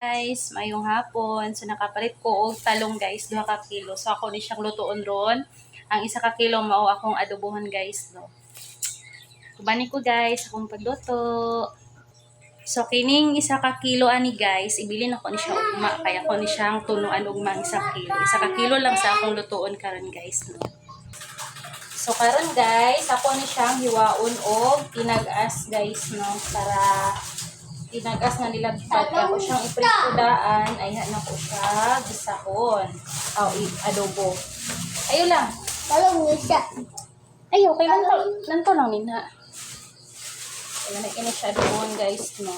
Guys, mayong hapon. So nakapalit ko og talong guys, 2 ka kilo. So ako ni siyang lutoon ron. Ang 1 ka kilo mao akong adobohan guys, no. Kubani ko guys akong pagluto. So kining 1 ka kilo ani guys, ibilin ako ni siya ugma kaya ako ni siyang tunuan ugma 1 kilo. 1 ka kilo lang sa akong lutoon karon guys, no. So karon guys, ako ni siyang hiwaon og tinag-as guys, no, para tinagas na nilagpad ako siyang iprito daan ay na ko siya gisahon adobo. Ayo lang. Talong mo siya. Ayo kay lanto lang nina. Ayan na kini siya adobohan guys, no.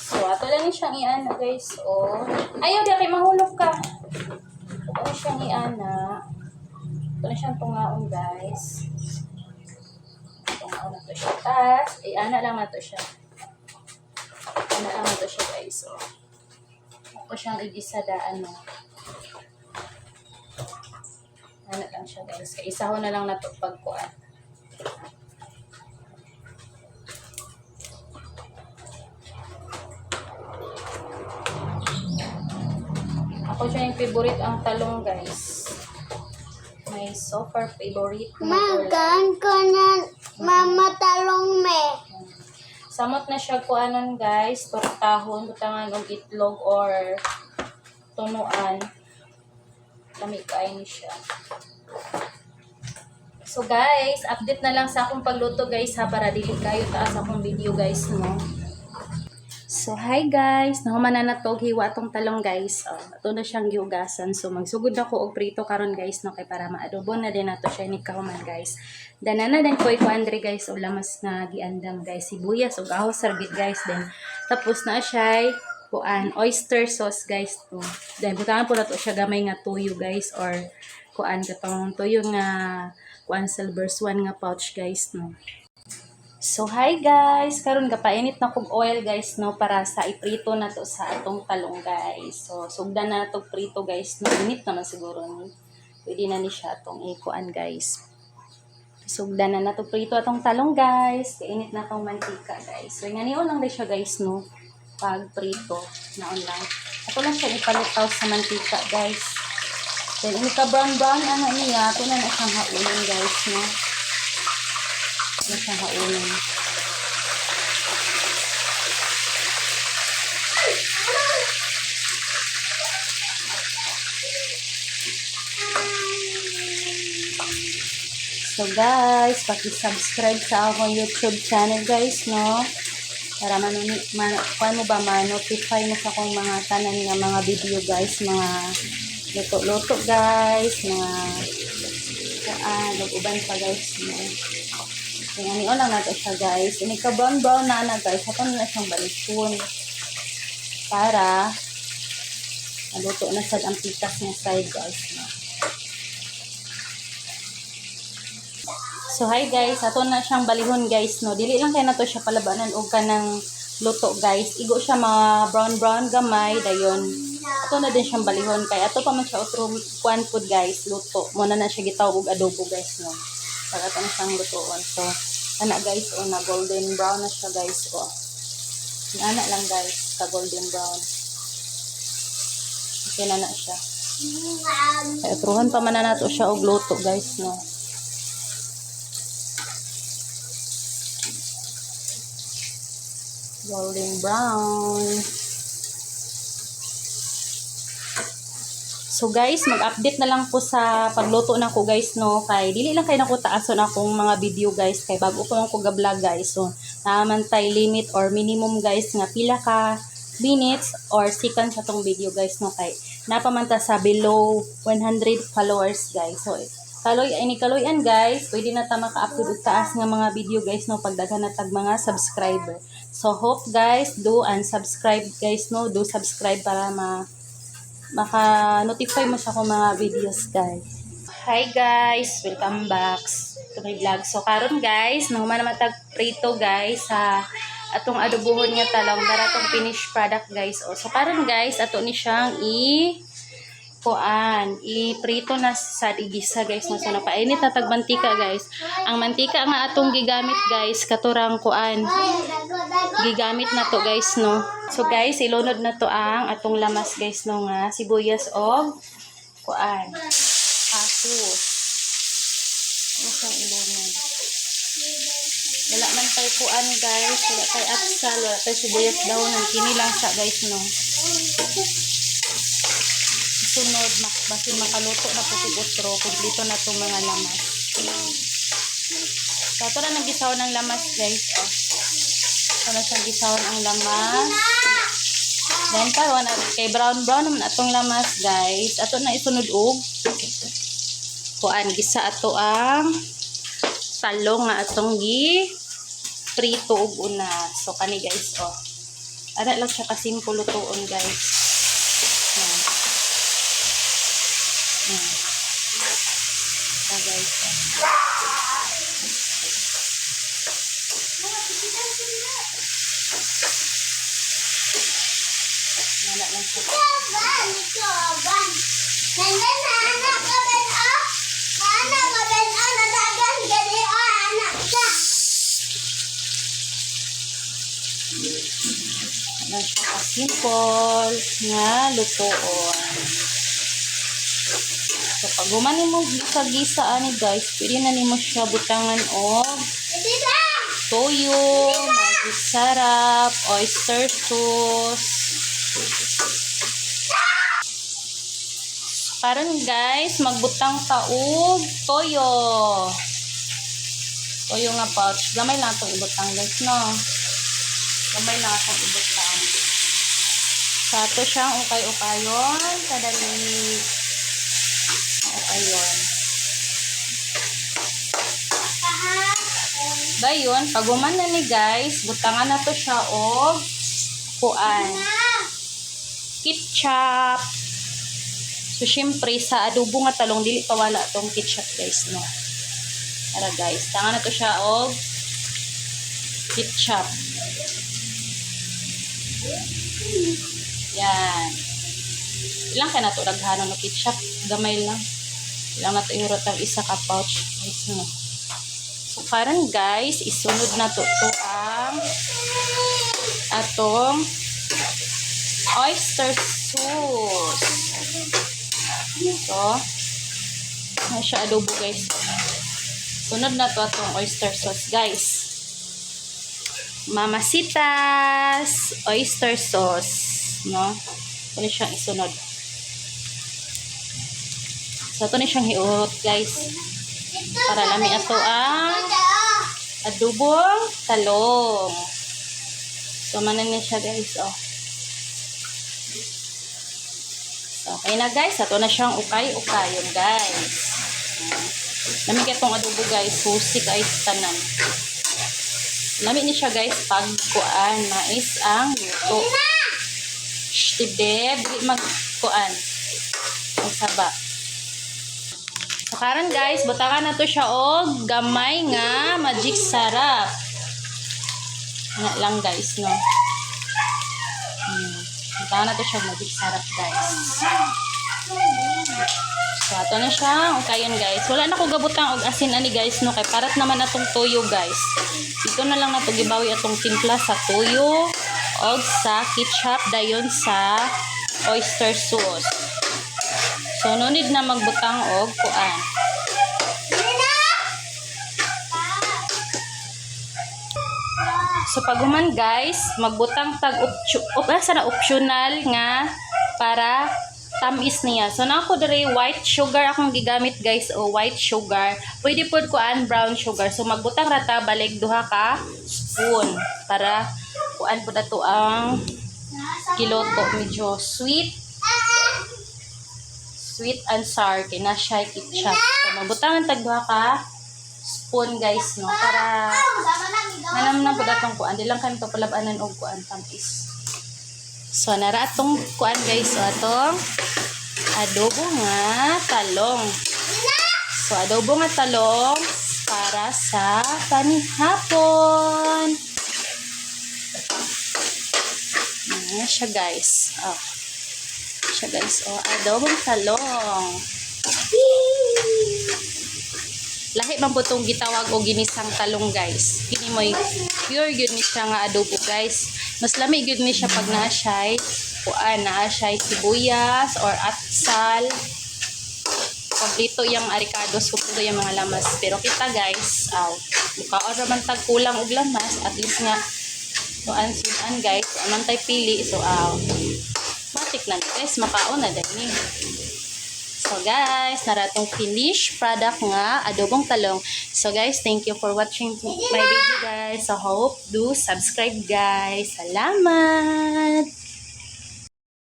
So ato lang ni siyang iana guys, oh. Ayo di kay mahulog ka. Ato siyang iana. Ito na siyang tungaon guys. Tungaon na to siya. Tas iana lang na to siya. Ano lang ito siya guys, so ako siyang igisa daan, no. Ano lang siya guys, kaya isa ko na lang na ito pagkuan. Ako siya yung favorite ang talong guys. My super favorite. Magan ko na mama talong me. Samot na siya kuanon guys, tortahon, butangan og itlog or tunuan. Kami kain siya. So guys, update na lang sa akong pagluto guys ha, para dili kayo taas akong video guys, no. So hi guys, nahuman na natog hiwa atong talong guys. Ato na siyang giugasan. So magsugod ako og prito karon guys, no, kay para maadobo na din nato siya ni kahuman guys. Danana din ko andre guys og lamas na giandam guys, sibuyas ug ahos sargit guys. Then tapos na siya kuan oyster sauce guys to. Then butangan po nato siya gamay nga tuyo guys, or kuan katong tuyo nga kuan silver swan nga pouch guys, no. So hi guys, karon gapainit na kog oil guys, no, para sa iprito na to sa atong talong guys. So sugdan na to prito guys, no, init naman siguro ni. Pwede na ni siya atong ikuan guys. Sugdan na to prito atong talong guys, kainit na tong mantika guys. So inganion lang siya guys, no, pag prito naon lang. Ako lang siya ipalitaw sa mantika guys. Then ka brown ano niya, to na siyang haunon guys, no. Na siyang haunin. So guys, paki-subscribe sa akong YouTube channel guys, no, para ma-notify mo sa akong mga tanan nga mga video guys, mga luto-luto guys, mga uban pa guys, no. Tingnan niyo lang natin siya guys. Ini ka brown na guys. Haton na siyang balikon. Para maluto na sad ang pitas niya side guys, no. So hi guys, ato na siyang balihon guys, no. Dili lang kay nato siya palabanan og kanang luto guys. Igo siya mga brown gamay dayon. Ato na din siyang balihon kay ato pa man siya otro kuan food guys, luto. Muna na siya gitawag og adobo guys, no. Para ito na siyang lutoon. So, ana guys, na golden brown na siya guys. Ana lang guys, ka golden brown. Okay na siya. Kaya truhan pa man na nato siya og luto guys, no. Golden brown. So guys, mag-update na lang po sa pagluto na ko guys, no, kay dili lang kay nako taason akong mga video guys, kay bago pa man ko ga-vlog guys. So naman tay limit or minimum guys nga pila ka minutes or seconds sa tong video guys, no, kay napamanta sa below 100 followers guys. So kaloyan guys, pwede na ta maka-upload og taas nga mga video guys, no, pagdaghan na tag mga subscriber. So hope guys do subscribe guys, no, do subscribe para maka-notify mo sa akong mga videos guys. Hi guys, welcome back to my vlog. So karon guys, nahuman naman tag prito guys sa atong adobohon nga talong, para atong finished product guys. So karon guys, ato ni siyang kuan, iprito na sa igisa guys no. So napainit na tag mantika guys. Ang mantika nga atong gigamit guys katurang kuan. Gigamit na to guys no. So guys, ilunod na to ang atong lamas guys no nga sibuyas og kuan. Asus. Ano siyang ilunod? Wala man tayo kuan guys, wala tayo atsal, wala tayo sibuyas dahonan, kini lang sa guys no. Sunod, basin makaluto na po siguro, kumplito na itong mga lamas. So, ito na nagisaw ng lamas, guys. Oh. Ito na siyang gisaw ang lamas. Then, karon kay brown naman itong lamas, guys. Ito na isunod og kuan, gisa ato ang talong nga atong prito og una. So, kani, guys, oh. Ara lang siya kasimple lutoon, guys. Yan. So guys, wala lang siya. Wala siya kasimple nga lutoon. So, pag humanin mo gisa-gisa ani guys, pwede na nimo siya butangan og toyo, magic sarap, oyster sauce. Karon guys, magbutang ta og toyo. Toyo nga pouch. Gamay lang itong ibutang guys, no? Gamay lang itong ibutang. Sa ito siyang ukay-ukayon. Kadali. Ayun. Dayon, pag uman na ni guys, butangan na to siya og kuan. Ketchup. So, syempre, sa adobo nga talong, dili pa wala tong ketchup guys, no? Tara guys, tangan na to siya og ketchup. Yan. Ilang ka na to daghanon no ketchup? Gamay lang. Ilang na to ihurot ang isa ka pouch. So, karon guys, isunod na to ang atong oyster sauce. So, na siya adobo guys. Sunod na to atong oyster sauce guys. Mamasitas oyster sauce, no? Ito siyang isunod. So, ito na siyang hiurot, guys. Para lami ato ang adobong talong. So, manan na siya, guys, oh. So, okay na, guys. Ito na siyang ukay-ukayon, guys. Lami ka itong adobo, guys. Susik ay tanan. Lami ni siya, guys, pag kuan. Mais ang luto. Shh, tibdeb. Di mag-kuan. Ang saba. So, karon guys, butangan na to siya og gamay nga magic sarap. Nga lang guys, no? Butangan na to siya magic sarap guys. So, ato na siya. Okay yun guys. Wala na ko gabutang og asin ani guys, no? Kay parat naman atong toyo guys. Ito na lang na to gibawi atong timpla sa toyo og sa ketchup dayon sa oyster sauce. So, no need na magbutang og kuan. So, pag human guys, magbutang tag optional nga para tamis niya. So, na ako dere white sugar akong gigamit guys o white sugar. Pwede pod kuan brown sugar. So, magbutang rata balig duha ka spoon para kuan pod ato ang kiloto medyo sweet and sour kay na siya ketchup. So, mabutangan tag duha ka spoon guys, no, para manam na pud atong kuan, di lang kami to palabanan og kuan tamis. So, nara atong kuan guys, o atong adobo nga talong. So, adobo nga talong para sa panihapon. Ayan siya guys. Oh. siya guys. O, adobong talong. Lahi man po itong gitawag o ginisang talong guys. Kini mo pure good ni siya nga adobo guys. Mas lami good ni siya pag na-shy. Kuan na-shy sibuyas or atsal. Kompleto yung aricados, kompleto yung mga lamas. Pero kita guys, mukhaon raman tag kulang og lamas. At least nga, kuan sudan guys. Anong tayo pili. So, matik lang guys. Makaon na din eh. So guys, naratong finished product nga adobong talong. So guys, thank you for watching my video guys. So hope do subscribe guys. Salamat!